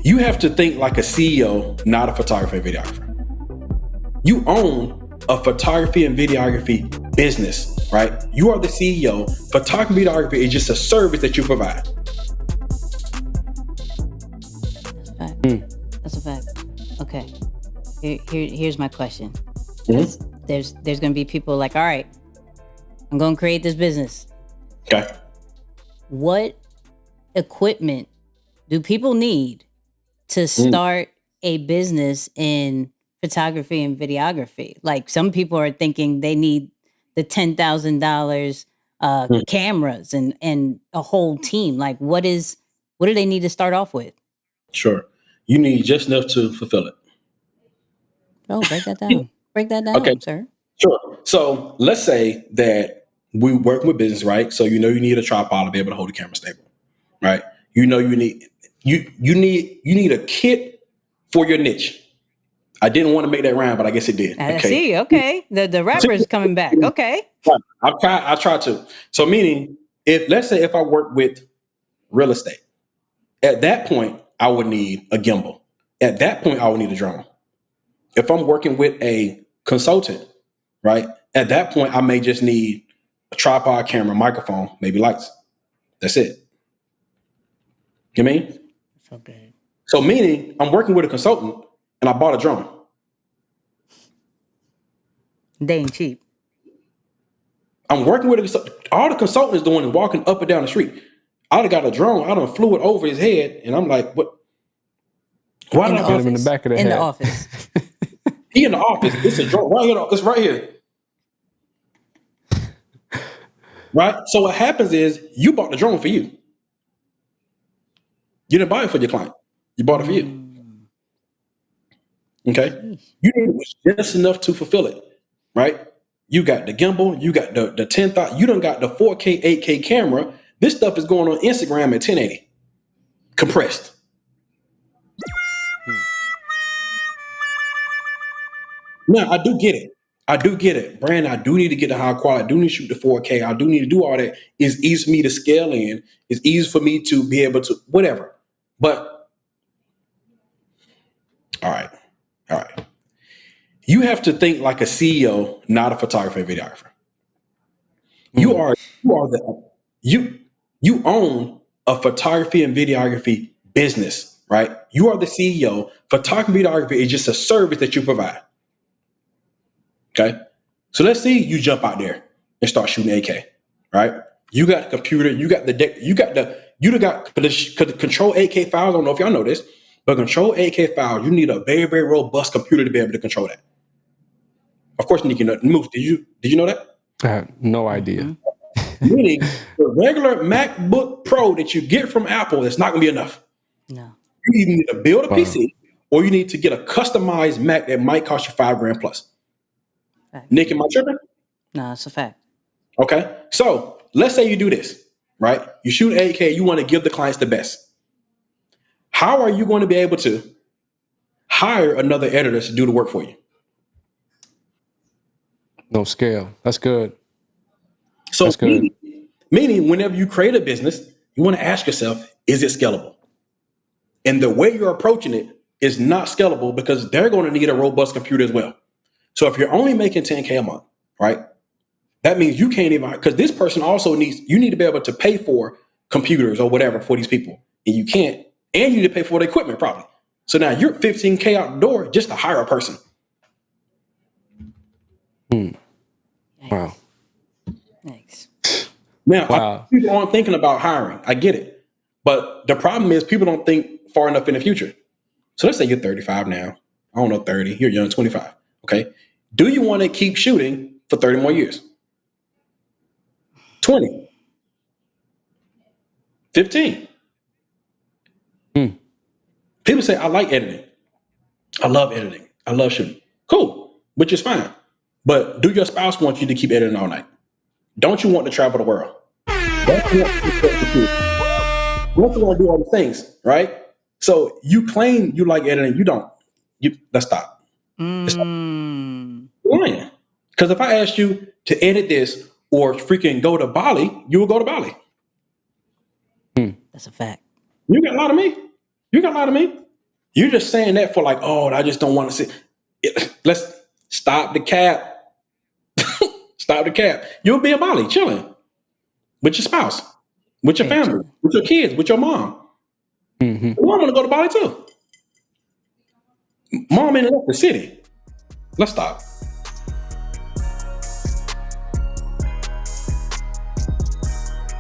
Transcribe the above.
You have to think like a CEO, not a photographer and videographer. You own a photography and videography business, right? You are the CEO. Photography and videography is just a service that you provide. That's a fact. Okay. Here's my question. There's going to be people like, all right, I'm going to create this business. Okay. What equipment do people need to start a business in photography and videography? Like, some people are thinking they need the $10,000 cameras and a whole team. Like, what do they need to start off with? Sure. You need just enough to fulfill it. Oh, break that down. Break that down, Okay. sir. Sure. So let's say that we work with business, right? So you need a tripod to be able to hold the camera stable, right? You need a kit for your niche. I didn't want to make that rhyme, but I guess it did. I see. Okay. The rapper's coming back. Okay. I tried to. So meaning, let's say if I work with real estate, at that point I would need a gimbal. At that point I would need a drone. If I'm working with a consultant, right? At that point I may just need a tripod, camera, microphone, maybe lights. That's it. You know what I mean? Okay. So meaning I'm working with a consultant and I bought a drone. They ain't cheap. I'm working with a consultant. All the consultant is doing is walking up and down the street. I done got a drone. I done flew it over his head, and I'm like, what? Why did I put him in the back of the head? In the office. He in the office. It's a drone. It's right here. Right? So what happens is you bought the drone for you. You didn't buy it for your client. You bought it for you. Okay? You need just enough to fulfill it. Right? You got the gimbal, you got the 10,000, you done got the 4K, 8K camera. This stuff is going on Instagram at 1080. Compressed. Now, I do get it. Brandon, I do need to get the high quality. I do need to shoot the 4K. I do need to do all that. It's easy for me to scale in. It's easy for me to be able to, whatever. But, all right. You have to think like a CEO, not a photographer and videographer. You own a photography and videography business, right? You are the CEO. Photography and videography is just a service that you provide. Okay. So let's say you jump out there and start shooting AK, right? You got the computer, you got the deck, you got the control 8K files. I don't know if y'all know this, but control 8K files, you need a very, very robust computer to be able to control that. Of course, Nicky, Moose, did you know that? I had no idea. Meaning the regular MacBook Pro that you get from Apple is not gonna be enough. No. You either need to build a PC or you need to get a customized Mac that might cost you $5,000 plus. Fact. Nick, am I tripping? No, it's a fact. Okay. So let's say you do this, right? You shoot 8K, you want to give the clients the best. How are you going to be able to hire another editor to do the work for you? No scale. That's good. So meaning whenever you create a business, you want to ask yourself, is it scalable? And the way you're approaching it is not scalable because they're going to need a robust computer as well. So if you're only making 10K a month, right? That means you can't even, because this person also you need to be able to pay for computers or whatever for these people. And you can't, and you need to pay for the equipment probably. So now you're 15K out the door just to hire a person. Wow. Thanks. Now, people aren't thinking about hiring. I get it. But the problem is people don't think far enough in the future. So let's say you're 35 now. I don't know, 30. You're young, 25. Okay. Do you want to keep shooting for 30 more years? 20. 15. People say, I like editing. I love editing. I love shooting. Cool. Which is fine. But do your spouse want you to keep editing all night? Don't you want to travel the world? Don't you want to do all the things, right? So you claim you like editing. You don't. Let's stop. Let's stop. Lying. Because if I asked you to edit this or freaking go to Bali, you will go to Bali. That's a fact. You got a lot of me. You're just saying that for like, oh, I just don't want to see. Let's stop the cap. Stop the cap. You'll be in Bali chilling with your spouse, with your family, with your kids, with your mom. Mm-hmm. Mom want to go to Bali too. Mom ain't left the city. Let's stop.